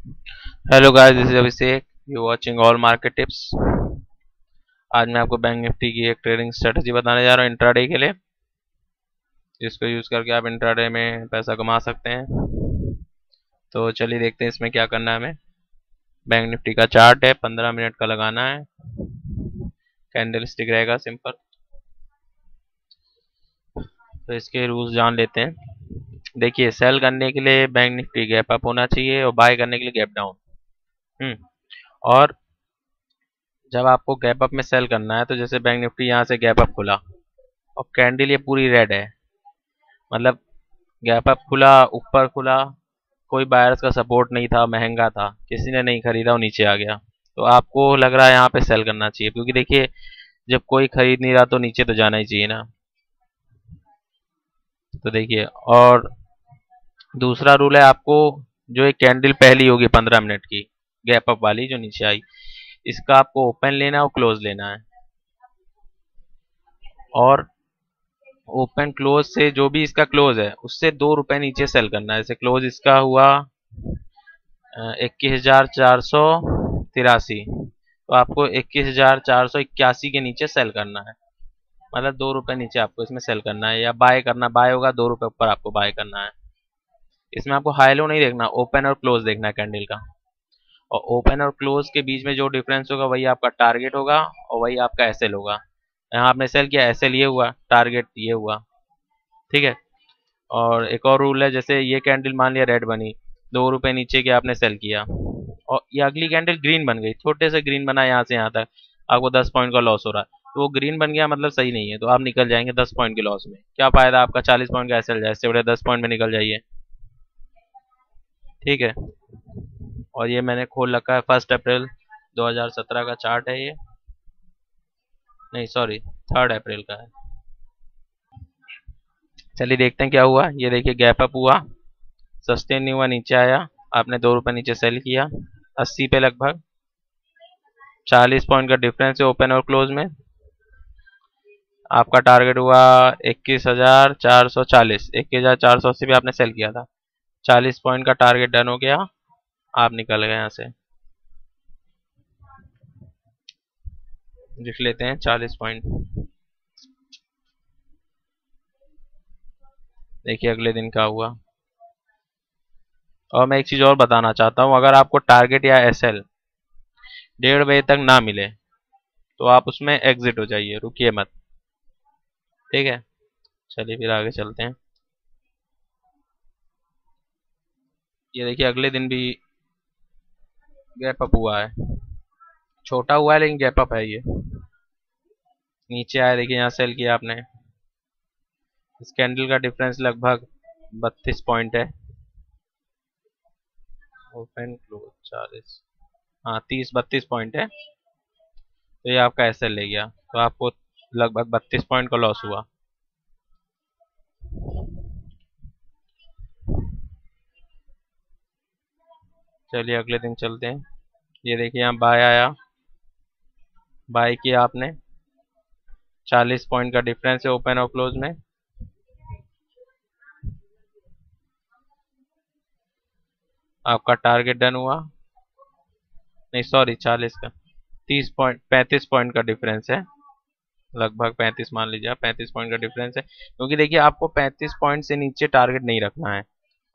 Hello guys, this is Abhishek. You watching all market tips. आज मैं आपको bank Nifty की एक ट्रेडिंग स्ट्रेटजी बताने जा रहा हूँ इंट्राडे के लिए, जिसको यूज करके आप इंट्राडे में पैसा कमा सकते हैं। तो चलिए देखते हैं इसमें क्या करना है हमें। बैंक निफ्टी का चार्ट है, 15 मिनट का लगाना है। कैंडल स्टिक रहेगा सिंपल। तो इसके रूल्स जान लेते हैं। देखिए, सेल करने के लिए बैंक निफ्टी गैप अप होना चाहिए और बाय करने के लिए गैप डाउन। और जब आपको गैप अप में सेल करना है, तो जैसे बैंक निफ्टी यहाँ से गैप अप खुला और कैंडल ये पूरी रेड है, मतलब गैप अप खुला, ऊपर खुला, कोई बायर्स का सपोर्ट नहीं था, महंगा था, किसी ने नहीं खरीदा और नीचे आ गया, तो आपको लग रहा है यहाँ पे सेल करना चाहिए, क्योंकि देखिए जब कोई खरीद नहीं रहा तो नीचे तो जाना ही चाहिए ना। तो देखिए, और दूसरा रूल है, आपको जो एक कैंडल पहली होगी 15 मिनट की गैप अप वाली जो नीचे आई, इसका आपको ओपन लेना है और क्लोज लेना है। और ओपन क्लोज से जो भी इसका क्लोज है उससे 2 रुपए नीचे सेल करना है। जैसे क्लोज इसका हुआ 21,483, तो आपको 21,481 के नीचे सेल करना है। मतलब 2 रुपए नीचे आपको इसमें सेल करना है, या बाय करना, बाय होगा 2 रुपए ऊपर आपको बाय करना है। इसमें आपको हाई लो नहीं देखना, ओपन और क्लोज देखना है कैंडल का। और ओपन और क्लोज के बीच में जो डिफरेंस होगा वही आपका टारगेट होगा और वही आपका एसएल होगा। यहाँ आपने सेल किया, एसएल ये हुआ, टारगेट ये हुआ। ठीक है। और एक और रूल है, जैसे ये कैंडल मान लिया रेड बनी, 2 रुपए नीचे के आपने सेल किया और ये अगली कैंडल ग्रीन बन गई, छोटे से ग्रीन बना यहाँ से यहाँ तक, आपको 10 पॉइंट का लॉस हो रहा है, तो वो ग्रीन बन गया मतलब सही नहीं है, तो आप निकल जाएंगे 10 पॉइंट के लॉस में। क्या फायदा आपका 40 पॉइंट का एसएल जाए, इससे बड़े 10 पॉइंट में निकल जाइए। ठीक है। और ये मैंने खोल रखा है 1 अप्रैल 2017 का चार्ट है ये, नहीं सॉरी 3 अप्रैल का है। चलिए देखते हैं क्या हुआ। ये देखिए गैप अप हुआ, सस्टेन नहीं हुआ, नीचे आया, आपने 2 रुपए नीचे सेल किया 80 पे लगभग। 40 पॉइंट का डिफरेंस है ओपन और क्लोज में। आपका टारगेट हुआ 21,440, 21,480 पे आपने सेल किया था। 40 पॉइंट का टारगेट डन हो गया, आप निकल गए यहाँ से। लिख लेते हैं 40 पॉइंट। देखिए अगले दिन क्या हुआ। और मैं एक चीज और बताना चाहता हूँ, अगर आपको टारगेट या एसएल 1:30 बजे तक ना मिले तो आप उसमें एग्जिट हो जाइए, रुकिए मत। ठीक है। चलिए फिर आगे चलते हैं। ये देखिए अगले दिन भी गैप अप हुआ है, छोटा हुआ है लेकिन गैप अप है ये। नीचे आया, देखिए यहाँ सेल किया आपने। इस कैंडल का डिफरेंस लगभग 32 पॉइंट है। ओपन क्लोज 40, हाँ 30-32 पॉइंट है। तो ये आपका एसएल ले गया, तो आपको लगभग 32 पॉइंट का लॉस हुआ। चलिए अगले दिन चलते हैं। ये देखिए यहाँ बाय आया, बाय किया आपने, 40 पॉइंट का डिफरेंस है ओपन और क्लोज में। आपका टारगेट डन हुआ, नहीं सॉरी 40 का, 30 पॉइंट 35 पॉइंट का डिफरेंस है, लगभग 35 मान लीजिए आप, 35 पॉइंट का डिफरेंस है, क्योंकि देखिए आपको 35 पॉइंट से नीचे टारगेट नहीं रखना है।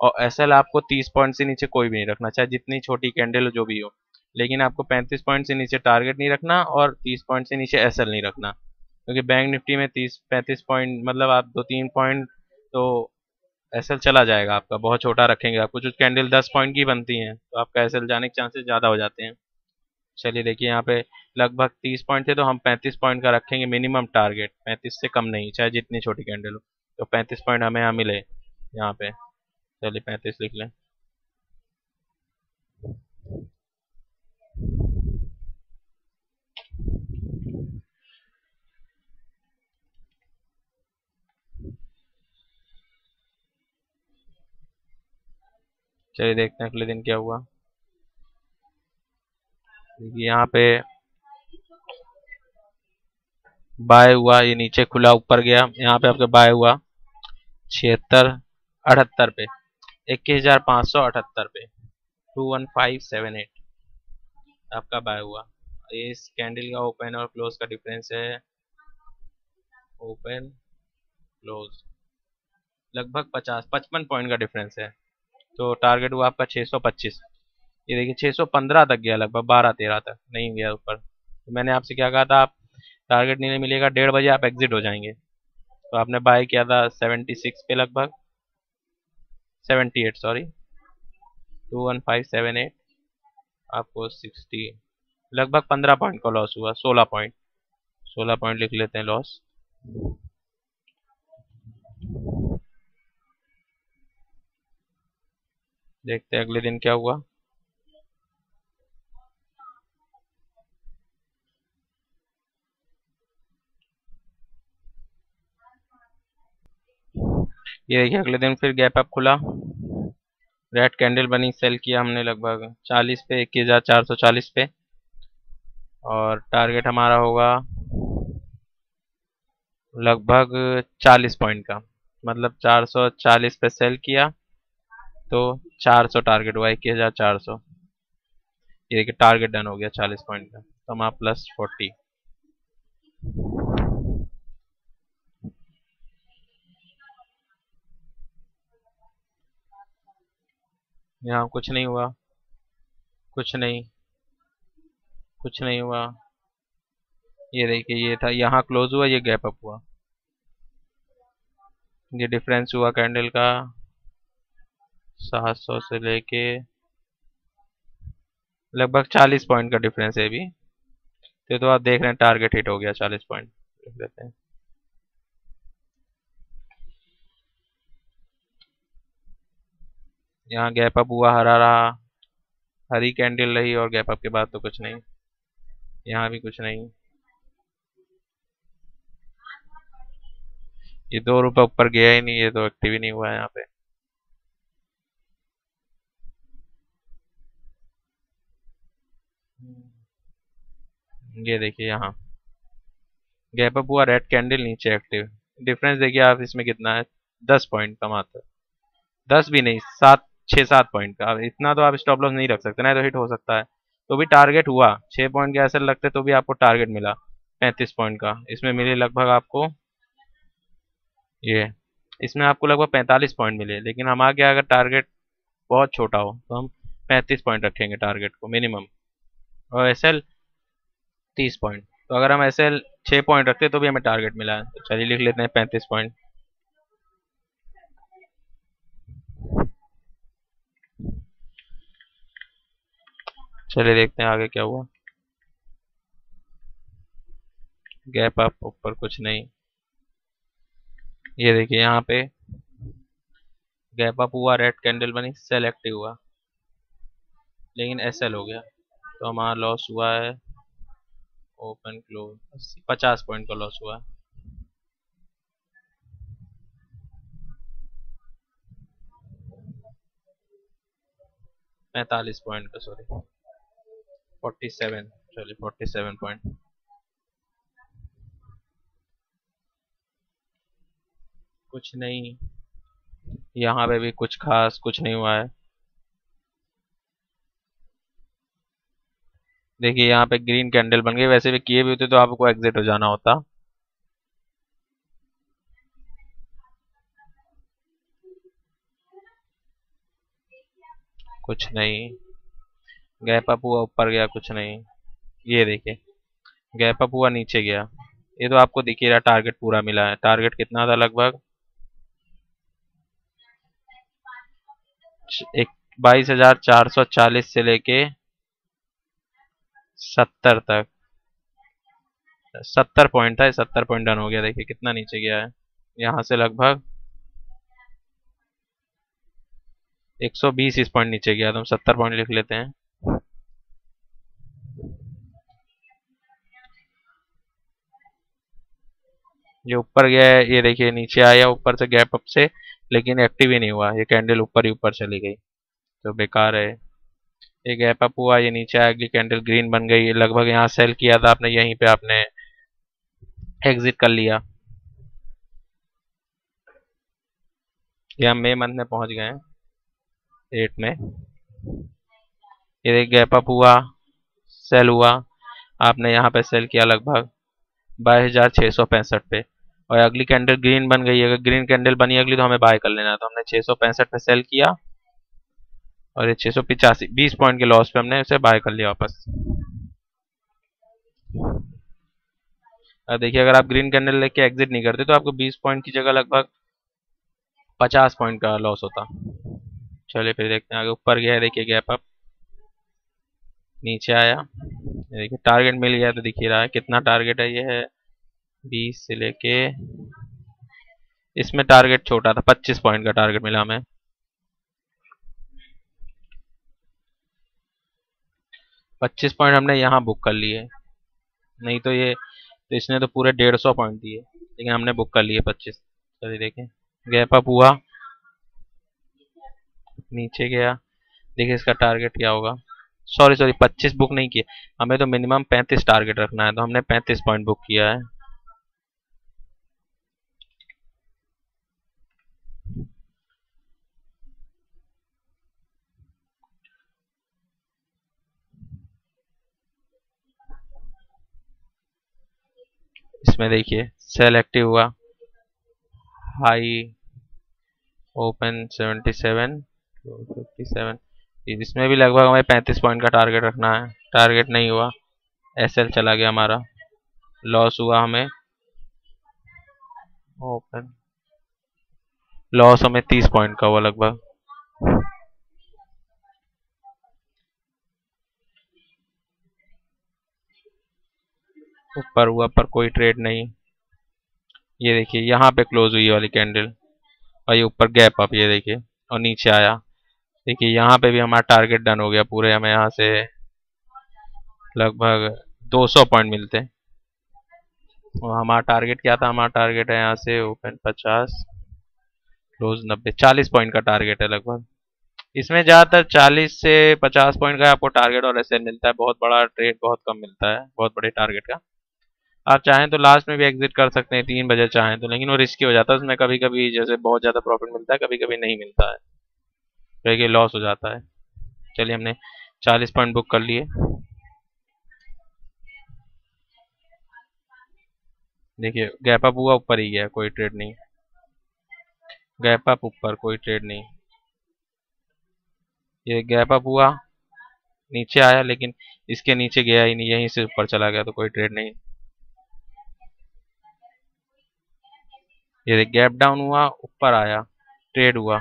और एसएल आपको 30 पॉइंट से नीचे कोई भी नहीं रखना, चाहे जितनी छोटी कैंडल हो जो भी हो, लेकिन आपको 35 पॉइंट से नीचे टारगेट नहीं रखना और 30 पॉइंट से नीचे एसएल नहीं रखना, क्योंकि बैंक निफ्टी में 30-35 पॉइंट मतलब आप 2-3 पॉइंट तो एसएल चला जाएगा आपका, बहुत छोटा रखेंगे आप। कुछ कुछ कैंडल 10 पॉइंट की बनती हैं, तो आपका एसएल जाने के चांसेस ज़्यादा हो जाते हैं। चलिए देखिए यहाँ पे लगभग 30 पॉइंट थे, तो हम 35 पॉइंट का रखेंगे मिनिमम टारगेट, 35 से कम नहीं, चाहे जितनी छोटी कैंडल हो। तो 35 पॉइंट हमें यहाँ मिले यहाँ पे। चलिए 35 लिख लें। चलिए देखते हैं अगले दिन क्या हुआ। देखिए यहाँ पे बाय हुआ, ये नीचे खुला ऊपर गया, यहाँ पे आपका बाय हुआ 76-78 पे, 21,578 पे, 21578 आपका बाय हुआ। इस कैंडल का ओपन और क्लोज का डिफरेंस है, ओपन क्लोज लगभग 55 पॉइंट का डिफरेंस है। तो टारगेट हुआ आपका 625। ये देखिए 615 तक गया, लगभग 12-13 तक नहीं गया ऊपर। तो मैंने आपसे क्या कहा था, आप टारगेट नहीं मिलेगा 1:30 बजे आप एग्जिट हो जाएंगे। तो आपने बाय किया था 76 पे, लगभग 78 सॉरी, 21578, आपको 60 लगभग 15 पॉइंट का लॉस हुआ। 16 पॉइंट लिख लेते हैं लॉस। देखते हैं अगले दिन क्या हुआ। ये देखिए अगले दिन फिर गैप अप खुला, रेड कैंडल बनी, सेल किया हमने लगभग 40 पे, 21,440 पे। और टारगेट हमारा होगा लगभग 40 पॉइंट का, मतलब 440 पे सेल किया तो 400 टारगेट हुआ, 21,400। ये देखिए टारगेट डन हो गया 40 पॉइंट का, तो हमारा +40। यहाँ कुछ नहीं हुआ, कुछ नहीं, कुछ नहीं हुआ। ये देखिए ये था, यहाँ क्लोज हुआ, ये गैप अप हुआ। ये डिफरेंस हुआ कैंडल का 700 से लेके लगभग 40 पॉइंट का डिफरेंस है भी। तो आप देख रहे हैं टारगेट हिट हो गया 40 पॉइंट। देख लेते हैं, यहाँ गैप अप हुआ, हरा रहा, हरी कैंडल रही और गैप अप के बाद तो कुछ नहीं, यहाँ भी कुछ नहीं। ये 2 रुपये ऊपर गया ही नहीं, ये तो एक्टिव ही नहीं हुआ है यहाँ पे। ये देखिए यहाँ गैप अप हुआ, रेड कैंडल, नीचे एक्टिव। डिफरेंस देखिए आप इसमें कितना है, 10 पॉइंट का मात्र, 10 भी नहीं, 6-7 पॉइंट का। अब इतना तो आप स्टॉप लॉस नहीं रख सकते ना, तो हिट हो सकता है। तो भी टारगेट हुआ 6 पॉइंट के ऐसे लगते, तो भी आपको टारगेट मिला 35 पॉइंट का। इसमें मिले लगभग आपको, ये इसमें आपको लगभग 45 पॉइंट मिले। लेकिन हमारा क्या, अगर टारगेट बहुत छोटा हो तो हम 35 पॉइंट रखेंगे टारगेट को मिनिमम, और एसएल 30 पॉइंट। तो अगर हम एसएल 6 पॉइंट रखते तो भी हमें टारगेट मिला है। तो चलिए लिख लेते हैं 35 पॉइंट। चलिए देखते हैं आगे क्या हुआ। गैप अप ऊपर कुछ नहीं, ये देखिए यहाँ पे गैप अप हुआ, रेड कैंडल बनी, सेल एक्टिव हुआ, लेकिन एसएल हो गया। तो हमारा लॉस हुआ है, ओपन क्लोज 50 पॉइंट का लॉस हुआ है। पैंतालीस पॉइंट का, सॉरी 47, चलिए 47 पॉइंट। कुछ नहीं, यहाँ पे भी कुछ खास कुछ नहीं हुआ है। देखिए यहाँ पे ग्रीन कैंडल बन गई, वैसे भी किए भी होते तो आपको एग्जिट हो जाना होता। कुछ नहीं, गैप अप हुआ, ऊपर गया, कुछ नहीं। ये देखिए गैप अप हुआ, नीचे गया। ये तो आपको दिख ही रहा, टारगेट पूरा मिला है। टारगेट कितना था, लगभग एक 22,440 से लेके 70 तक, 70 पॉइंट था, 70 पॉइंट डन हो गया। देखिए कितना नीचे गया है, यहाँ से लगभग 120 इस पॉइंट नीचे गया। तो हम 70 पॉइंट लिख लेते हैं। ये ऊपर गया है, ये देखिए नीचे आया ऊपर से गैप अप से, लेकिन एक्टिव ही नहीं हुआ। ये कैंडल ऊपर ही ऊपर चली गई, तो बेकार है। ये गैप अप हुआ, ये नीचे आया, अगली कैंडल ग्रीन बन गई। लगभग यहाँ सेल किया था आपने, यहीं पे आपने एग्जिट कर लिया। ये हम मई मंथ में पहुंच गए हैं, 8 में। ये गैप अप हुआ, सेल हुआ, आपने यहाँ पे सेल किया लगभग 22,665 पे, और अगली कैंडल ग्रीन बन गई। अगर ग्रीन कैंडल बनी अगली तो हमें बाय कर लेना है। तो हमने 665 पे सेल किया और ये 685 20 पॉइंट के लॉस पे हमने उसे बाय कर लिया वापस। अब देखिए अगर आप ग्रीन कैंडल लेके एग्जिट नहीं करते तो आपको 20 पॉइंट की जगह लगभग 50 पॉइंट का लॉस होता। चलिए फिर देखते हैं आगे। ऊपर गया है, देखिए गैप अप, नीचे आया, देखिए टारगेट मिल गया। तो दिख ही रहा है कितना टारगेट है, ये है 20 से लेके, इसमें टारगेट छोटा था, 25 पॉइंट का टारगेट मिला हमें। 25 पॉइंट हमने यहाँ बुक कर लिए, नहीं तो ये तो इसने तो पूरे 150 पॉइंट दिए, लेकिन हमने बुक कर लिए 25। चलिए देखें, गैप अप हुआ, नीचे गया, देखिए इसका टारगेट क्या होगा। सॉरी सॉरी 25 बुक नहीं किए, हमें तो मिनिमम 35 टारगेट रखना है, तो हमने 35 पॉइंट बुक किया है। इसमें देखिए सेल एक्टिव हुआ, हाई ओपन 77 57, इसमें भी लगभग हमें 35 पॉइंट का टारगेट रखना है। टारगेट नहीं हुआ, एसएल चला गया हमारा, लॉस हुआ हमें, ओपन लॉस हमें 30 पॉइंट का हुआ लगभग। ऊपर हुआ पर कोई ट्रेड नहीं, ये देखिए यहाँ पे क्लोज हुई ये वाली कैंडल, और ये ऊपर गैप अप, ये देखिए, और नीचे आया। देखिए यहाँ पे भी हमारा टारगेट डन हो गया पूरे, हमें यहाँ से लगभग 200 पॉइंट मिलते। और हमारा टारगेट क्या था, हमारा टारगेट है यहाँ से ओपन 50, क्लोज 90, 40 पॉइंट का टारगेट है लगभग। इसमें ज़्यादातर 40 से 50 पॉइंट का आपको टारगेट और ऐसे मिलता है, बहुत बड़ा ट्रेड बहुत कम मिलता है बहुत बड़े टारगेट का। आप चाहें तो लास्ट में भी एग्जिट कर सकते हैं 3 बजे चाहें तो, लेकिन वो रिस्की हो जाता है, उसमें कभी कभी जैसे बहुत ज़्यादा प्रॉफिट मिलता है, कभी कभी नहीं मिलता है, तो लॉस हो जाता है। चलिए हमने 40 पॉइंट बुक कर लिए। देखिए गैप अप हुआ, ऊपर ही गया, कोई ट्रेड नहीं, गैप अप ऊपर, कोई ट्रेड नहीं। ये गैप अप हुआ, नीचे आया, लेकिन इसके नीचे गया ही नहीं, यहीं से ऊपर चला गया, तो कोई ट्रेड नहीं। ये गैप डाउन हुआ, ऊपर आया, ट्रेड हुआ,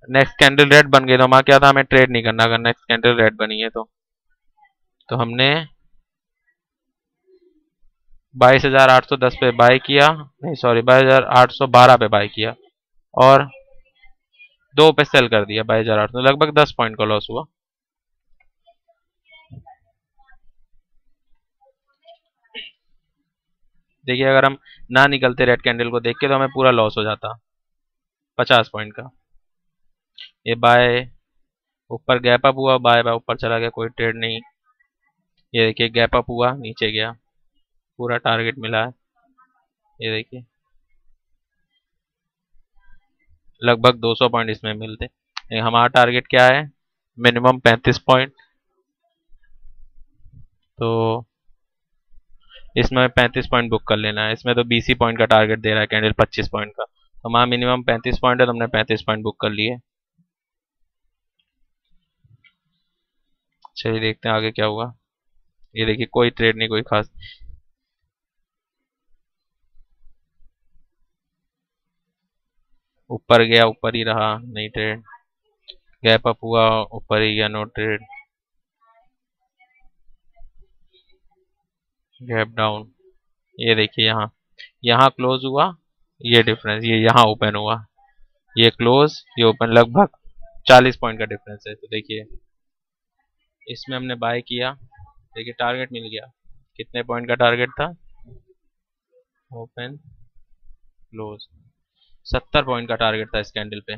नेक्स्ट कैंडल रेड बन गई, तो हमारा क्या था, हमें ट्रेड नहीं करना अगर नेक्स्ट कैंडल रेड बनी है तो हमने 22,810 पे बाय किया, नहीं सॉरी 22,812 पे बाय किया, और 2 पे सेल कर दिया 22,800, लगभग 10 पॉइंट का लॉस हुआ। देखिए अगर हम ना निकलते रेड कैंडल को देख के तो हमें पूरा लॉस हो जाता 50 पॉइंट का। ये बाय ऊपर गैप अप हुआ, बाय बाय ऊपर चला गया, कोई ट्रेड नहीं। ये देखिए गैप अप हुआ, नीचे गया, पूरा टारगेट मिला है, ये देखिए लगभग 200 पॉइंट इसमें मिलते। हमारा टारगेट क्या है, मिनिमम 35 पॉइंट, तो इसमें 35 पॉइंट बुक कर लेना है। इसमें तो 20 ही पॉइंट का टारगेट दे रहा है कैंडल 25 पॉइंट का, तो हमारा मिनिमम 35 पॉइंट है, तो हमने 35 पॉइंट बुक कर लिए। चलिए देखते हैं आगे क्या हुआ। ये देखिए कोई ट्रेड नहीं, कोई खास, ऊपर गया ऊपर ही रहा, नहीं ट्रेड, गैप अप हुआ ऊपर ही गया, नो ट्रेड, गैप डाउन, ये देखिए यहाँ यहाँ क्लोज हुआ, ये डिफरेंस, ये यहाँ ओपन हुआ, ये क्लोज ये ओपन, लगभग 40 पॉइंट का डिफरेंस है। तो देखिए इसमें हमने बाय किया, देखिए टारगेट मिल गया, कितने पॉइंट का टारगेट था, ओपन क्लोज, 70 पॉइंट का टारगेट था इस कैंडल पे।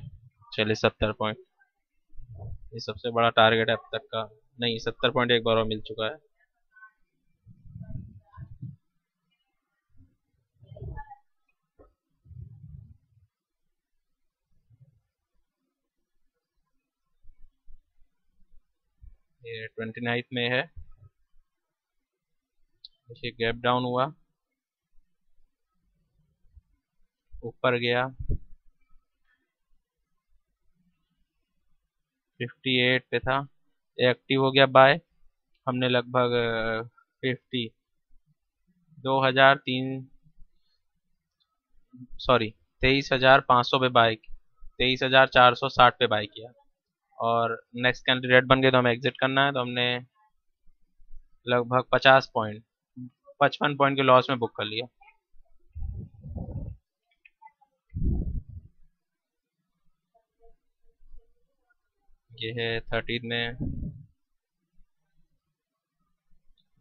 चलिए 70 पॉइंट, ये सबसे बड़ा टारगेट है अब तक का, नहीं 70 पॉइंट एक बार और मिल चुका है। ये 29 में है। देखिए गैप डाउन हुआ, ऊपर गया 58 पे था, एक्टिव हो गया बाय। हमने लगभग 50 2003 सॉरी 23,500 पे बाय, 23,460 पे बाय किया। और नेक्स्ट कैंडिडेट बन गए तो हमें एग्जिट करना है, तो हमने लगभग 50 पॉइंट 55 पॉइंट के लॉस में बुक कर लिया। ये है 13 में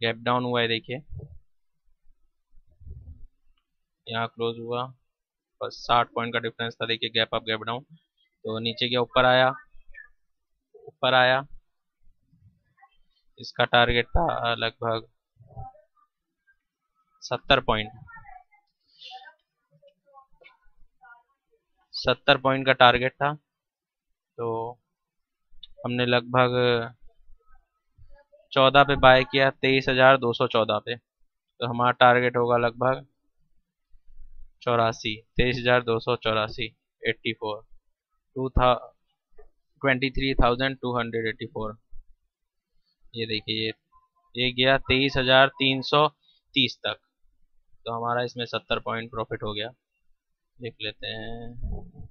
गैप डाउन हुआ है, देखिए यहाँ क्लोज हुआ, बस 60 पॉइंट का डिफरेंस था। देखिए गैप अप गैप डाउन, तो नीचे गया, ऊपर आया, ऊपर आया। इसका टारगेट था लगभग 70 पॉइंट, 70 पॉइंट का टारगेट था। तो हमने लगभग 14 पे बाय किया, 23,214 पे। तो हमारा टारगेट होगा लगभग 84, 23,284, 84, 23,284। ये देखिए ये गया 23,330 तक। तो हमारा इसमें 70 पॉइंट प्रॉफिट हो गया। देख लेते हैं।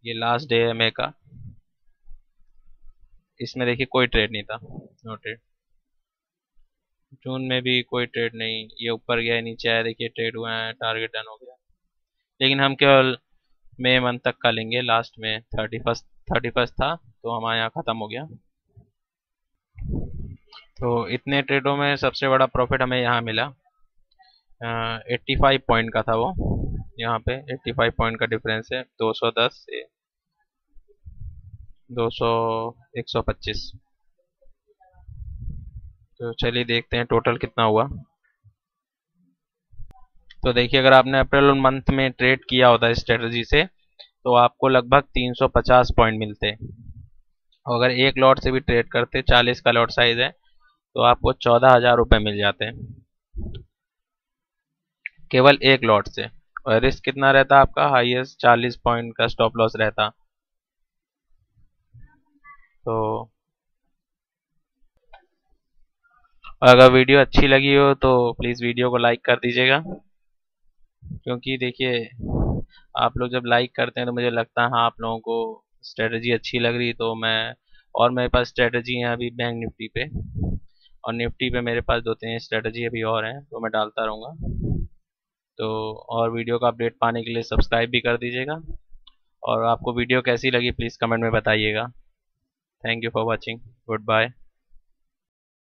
ये लास्ट डे है मई का, इसमें देखिए कोई ट्रेड नहीं था, नो ट्रेड। जून में भी कोई ट्रेड नहीं, ये ऊपर गया नीचे आया, देखिए ट्रेड हुआ है, टारगेट डन हो गया। लेकिन हम केवल मई मंथ तक का लेंगे, लास्ट में 31 था तो हमारे यहाँ ख़त्म हो गया। तो इतने ट्रेडों में सबसे बड़ा प्रॉफिट हमें यहाँ मिला, 85 पॉइंट का था वो। यहाँ पे 85 पॉइंट का डिफरेंस है, 210 से 200 125। तो चलिए देखते हैं टोटल कितना हुआ। तो देखिए अगर आपने अप्रैल मंथ में ट्रेड किया होता है स्ट्रेटजी से, तो आपको लगभग 350 पॉइंट मिलते। और अगर एक लॉट से भी ट्रेड करते, 40 का लॉट साइज है, तो आपको 14,000 रुपये मिल जाते हैं केवल एक लॉट से। और रिस्क कितना रहता आपका, हाईएस्ट 40 पॉइंट का स्टॉप लॉस रहता। तो अगर वीडियो अच्छी लगी हो तो प्लीज़ वीडियो को लाइक कर दीजिएगा, क्योंकि देखिए आप लोग जब लाइक करते हैं तो मुझे लगता है हाँ आप लोगों को स्ट्रेटजी अच्छी लग रही। तो मैं, और मेरे पास स्ट्रेटजी है अभी बैंक निफ्टी पे, और निफ्टी पे मेरे पास 2-3 स्ट्रेटजी अभी और हैं, तो मैं डालता रहूँगा। तो और वीडियो का अपडेट पाने के लिए सब्सक्राइब भी कर दीजिएगा। और आपको वीडियो कैसी लगी प्लीज़ कमेंट में बताइएगा। Thank you for watching, good bye.